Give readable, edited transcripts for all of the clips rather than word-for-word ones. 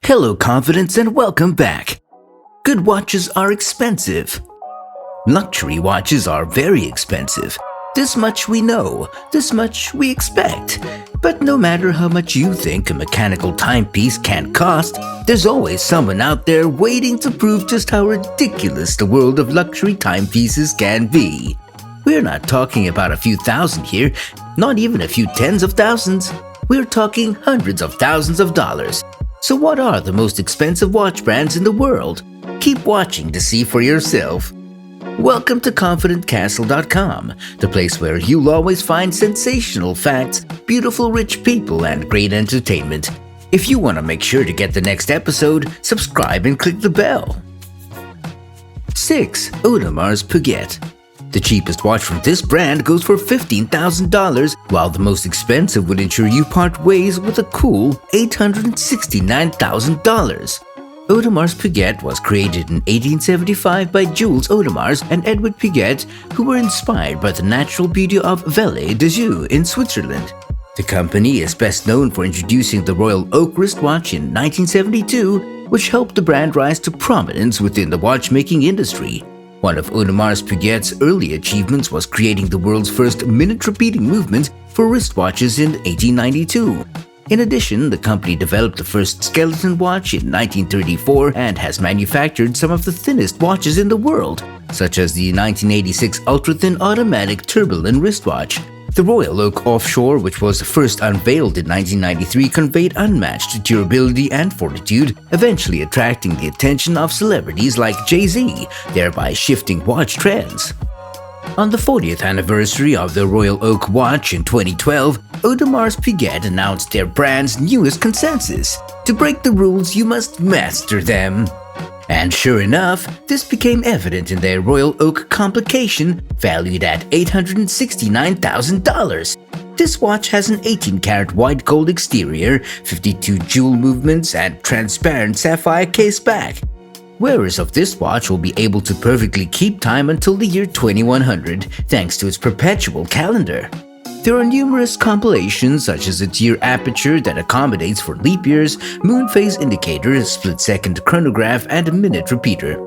Hello, confidence, and welcome back. Good watches are expensive. Luxury watches are very expensive. This much we know, this much we expect. But no matter how much you think a mechanical timepiece can cost, there's always someone out there waiting to prove just how ridiculous the world of luxury timepieces can be. We're not talking about a few thousand here, not even a few tens of thousands. We're talking hundreds of thousands of dollars. So what are the most expensive watch brands in the world? Keep watching to see for yourself. Welcome to ConfidentCastle.com, the place where you'll always find sensational facts, beautiful rich people, and great entertainment. If you want to make sure to get the next episode, subscribe and click the bell. 6. Eau De Mars Piguet. The cheapest watch from this brand goes for $15,000, while the most expensive would ensure you part ways with a cool $869,000. Eau De Mars Piguet was created in 1875 by Jules Eau De Mars and Edward Piguet, who were inspired by the natural beauty of Vallée de Joux in Switzerland. The company is best known for introducing the Royal Oak wristwatch in 1972, which helped the brand rise to prominence within the watchmaking industry. One of Eau De Mars Piguet's early achievements was creating the world's first minute repeating movement for wristwatches in 1892. In addition, the company developed the first skeleton watch in 1934 and has manufactured some of the thinnest watches in the world, such as the 1986 ultra-thin automatic Tourbillon wristwatch. The Royal Oak Offshore, which was first unveiled in 1993, conveyed unmatched durability and fortitude, eventually attracting the attention of celebrities like Jay-Z, thereby shifting watch trends. On the 40th anniversary of the Royal Oak watch in 2012, Eau De Mars Piguet announced their brand's newest consensus: to break the rules, you must master them. And sure enough, this became evident in their Royal Oak complication, valued at $869,000. This watch has an 18-karat white gold exterior, 52 jewel movements, and transparent sapphire case back. Wearers of this watch will be able to perfectly keep time until the year 2100, thanks to its perpetual calendar. There are numerous compilations, such as its year aperture that accommodates for leap years, moon phase indicator, split-second chronograph, and a minute repeater.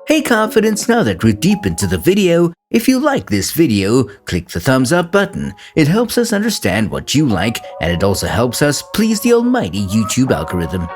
Hey confidence, now that we're deep into the video, if you like this video, click the thumbs up button. It helps us understand what you like, and it also helps us please the almighty YouTube algorithm.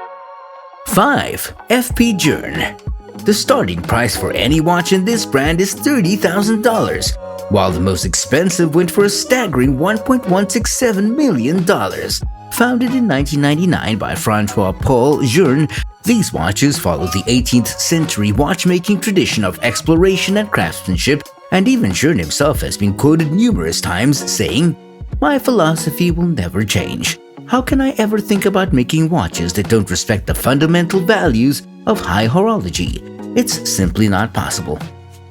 5. Fpgern. The starting price for any watch in this brand is $30,000. While the most expensive went for a staggering $1.167 million. Founded in 1999 by Francois-Paul Pfgern, these watches follow the 18th century watchmaking tradition of exploration and craftsmanship, and even Pfgern himself has been quoted numerous times saying, "My philosophy will never change. How can I ever think about making watches that don't respect the fundamental values of high horology? It's simply not possible."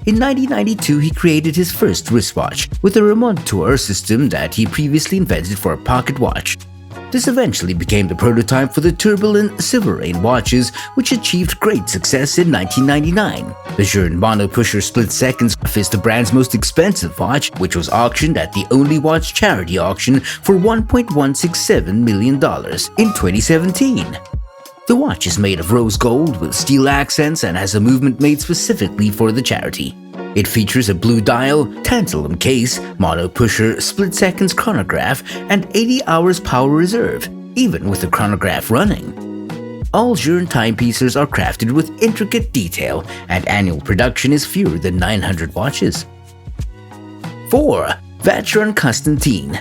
In 1992, he created his first wristwatch with a remonteur system that he previously invented for a pocket watch. This eventually became the prototype for the Tourbillon Sovereign watches, which achieved great success in 1999. The Pfgern Mono Pusher Split Seconds is the brand's most expensive watch, which was auctioned at the Only Watch charity auction for $1.167 million in 2017. The watch is made of rose gold with steel accents and has a movement made specifically for the charity. It features a blue dial, tantalum case, mono pusher, split seconds chronograph, and 80 hours power reserve, even with the chronograph running. All Pfgern timepieces are crafted with intricate detail, and annual production is fewer than 900 watches. 4. Vacheron Constantine.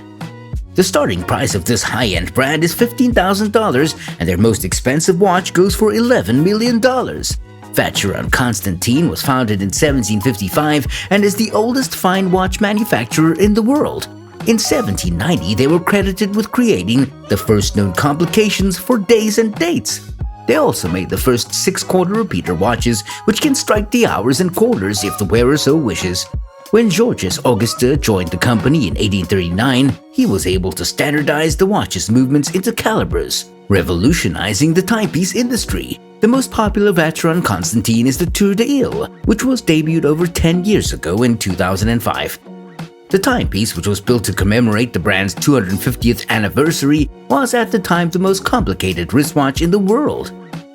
The starting price of this high-end brand is $15,000, and their most expensive watch goes for $11 million. Vacheron Constantine was founded in 1755 and is the oldest fine watch manufacturer in the world. In 1790, they were credited with creating the first known complications for days and dates. They also made the first 6-quarter repeater watches, which can strike the hours and quarters if the wearer so wishes. When Georges Auguste joined the company in 1839, he was able to standardize the watch's movements into calibers, revolutionizing the timepiece industry. The most popular Vacheron Constantine is the Tour de Ile, which was debuted over 10 years ago in 2005. The timepiece, which was built to commemorate the brand's 250th anniversary, was at the time the most complicated wristwatch in the world.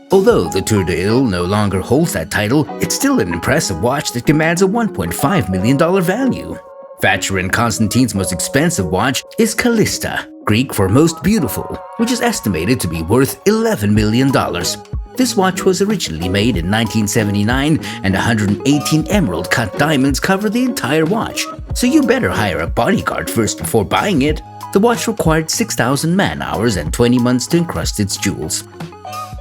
Although the Tour de Ile no longer holds that title, it's still an impressive watch that commands a $1.5 million value. Fpgern Constantine's most expensive watch is Callista, Greek for most beautiful, which is estimated to be worth $11 million. This watch was originally made in 1979 and 118 emerald-cut diamonds cover the entire watch, so you better hire a bodyguard first before buying it. The watch required 6,000 man-hours and 20 months to encrust its jewels.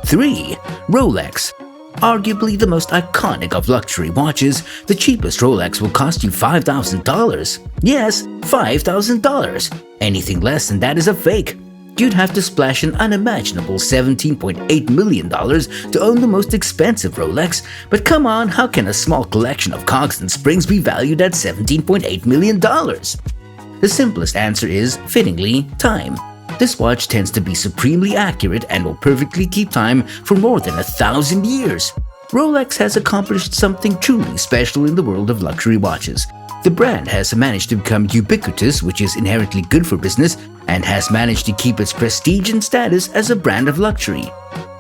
3. Rolex. Arguably the most iconic of luxury watches, the cheapest Rolex will cost you $5,000. Yes, $5,000. Anything less than that is a fake. You'd have to splash an unimaginable $17.8 million to own the most expensive Rolex, but come on, how can a small collection of cogs and springs be valued at $17.8 million? The simplest answer is, fittingly, time. This watch tends to be supremely accurate and will perfectly keep time for more than 1,000 years. Rolex has accomplished something truly special in the world of luxury watches. The brand has managed to become ubiquitous, which is inherently good for business, and has managed to keep its prestige and status as a brand of luxury.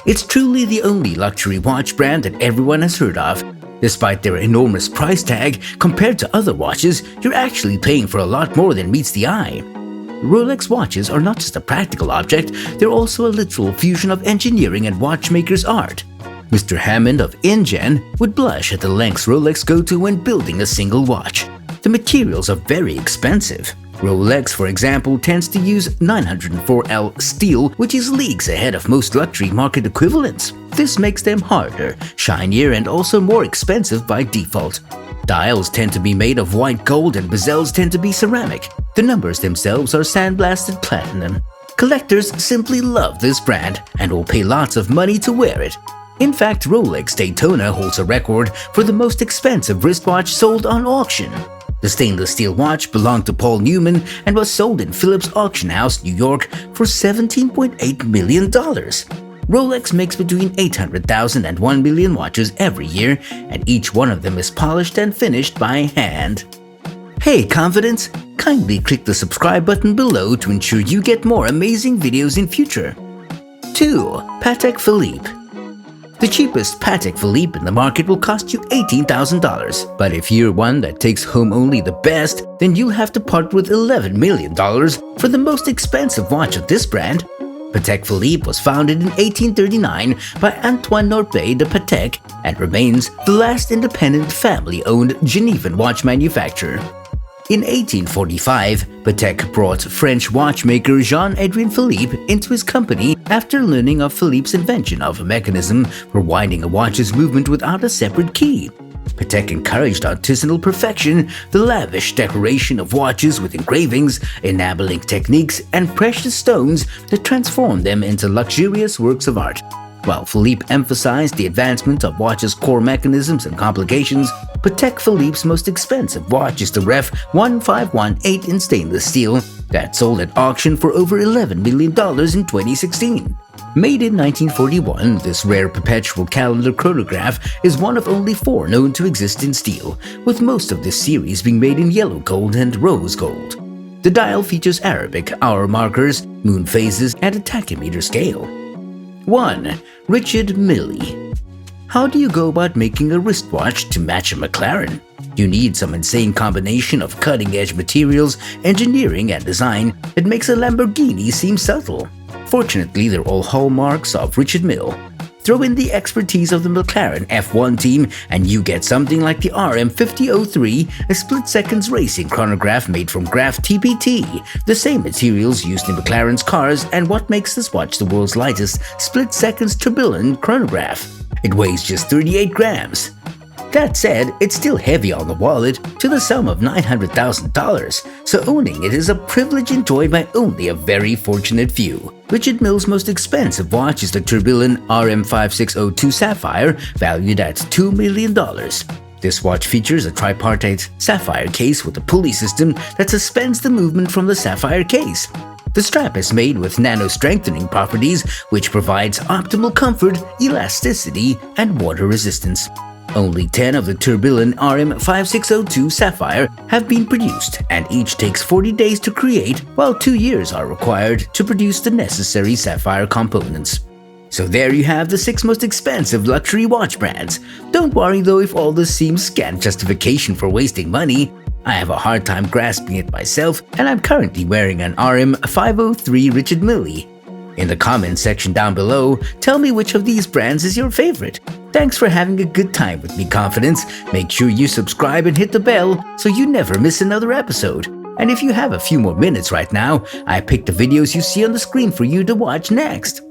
It's truly the only luxury watch brand that everyone has heard of. Despite their enormous price tag, compared to other watches, you're actually paying for a lot more than meets the eye. Rolex watches are not just a practical object, they're also a literal fusion of engineering and watchmaker's art. Mr. Hammond of InGen would blush at the lengths Rolex go to when building a single watch. The materials are very expensive. Rolex, for example, tends to use 904L steel, which is leagues ahead of most luxury market equivalents. This makes them harder, shinier, and also more expensive by default. Dials tend to be made of white gold and bezels tend to be ceramic. The numbers themselves are sandblasted platinum. Collectors simply love this brand and will pay lots of money to wear it. In fact, Rolex Daytona holds a record for the most expensive wristwatch sold on auction. The stainless steel watch belonged to Paul Newman and was sold in Phillips Auction House, New York for $17.8 million. Rolex makes between 800,000 and 1 million watches every year, and each one of them is polished and finished by hand. Hey Confidence, kindly click the subscribe button below to ensure you get more amazing videos in future. 2. Patek Philippe. The cheapest Patek Philippe in the market will cost you $18,000, but if you're one that takes home only the best, then you'll have to part with $11 million for the most expensive watch of this brand. Patek Philippe was founded in 1839 by Antoine Norpé de Patek and remains the last independent family-owned Genevan watch manufacturer. In 1845, Patek brought French watchmaker Jean-Édouard Philippe into his company after learning of Philippe's invention of a mechanism for winding a watch's movement without a separate key. Patek encouraged artisanal perfection, the lavish decoration of watches with engravings, enameling techniques, and precious stones that transformed them into luxurious works of art. While Philippe emphasized the advancement of watches' core mechanisms and complications, Patek Philippe's most expensive watch is the Ref 1518 in stainless steel that sold at auction for over $11 million in 2016. Made in 1941, this rare perpetual calendar chronograph is one of only 4 known to exist in steel, with most of this series being made in yellow gold and rose gold. The dial features Arabic hour markers, moon phases, and a tachymeter scale. 1. Richard Milley. How do you go about making a wristwatch to match a McLaren? You need some insane combination of cutting-edge materials, engineering, and design that makes a Lamborghini seem subtle. Fortunately, they're all hallmarks of Richard Mille. Throw in the expertise of the McLaren F1 team and you get something like the RM5003, a split-seconds racing chronograph made from graph TPT, the same materials used in McLaren's cars and what makes this watch the world's lightest split-seconds tourbillon chronograph. It weighs just 38 grams. That said, it's still heavy on the wallet to the sum of $900,000, so owning it is a privilege enjoyed by only a very fortunate few. Richard Mille's most expensive watch is the tourbillon RM5602 Sapphire, valued at $2 million. This watch features a tripartite sapphire case with a pulley system that suspends the movement from the sapphire case. The strap is made with nano-strengthening properties, which provides optimal comfort, elasticity, and water resistance. Only 10 of the tourbillon RM5602 Sapphire have been produced, and each takes 40 days to create, while 2 years are required to produce the necessary sapphire components. So there you have the 6 most expensive luxury watch brands. Don't worry though if all this seems scant justification for wasting money. I have a hard time grasping it myself, and I'm currently wearing an RM 503 Richard Milley. In the comments section down below, tell me which of these brands is your favorite. Thanks for having a good time with me, Confidence. Make sure you subscribe and hit the bell so you never miss another episode. And if you have a few more minutes right now, I picked the videos you see on the screen for you to watch next.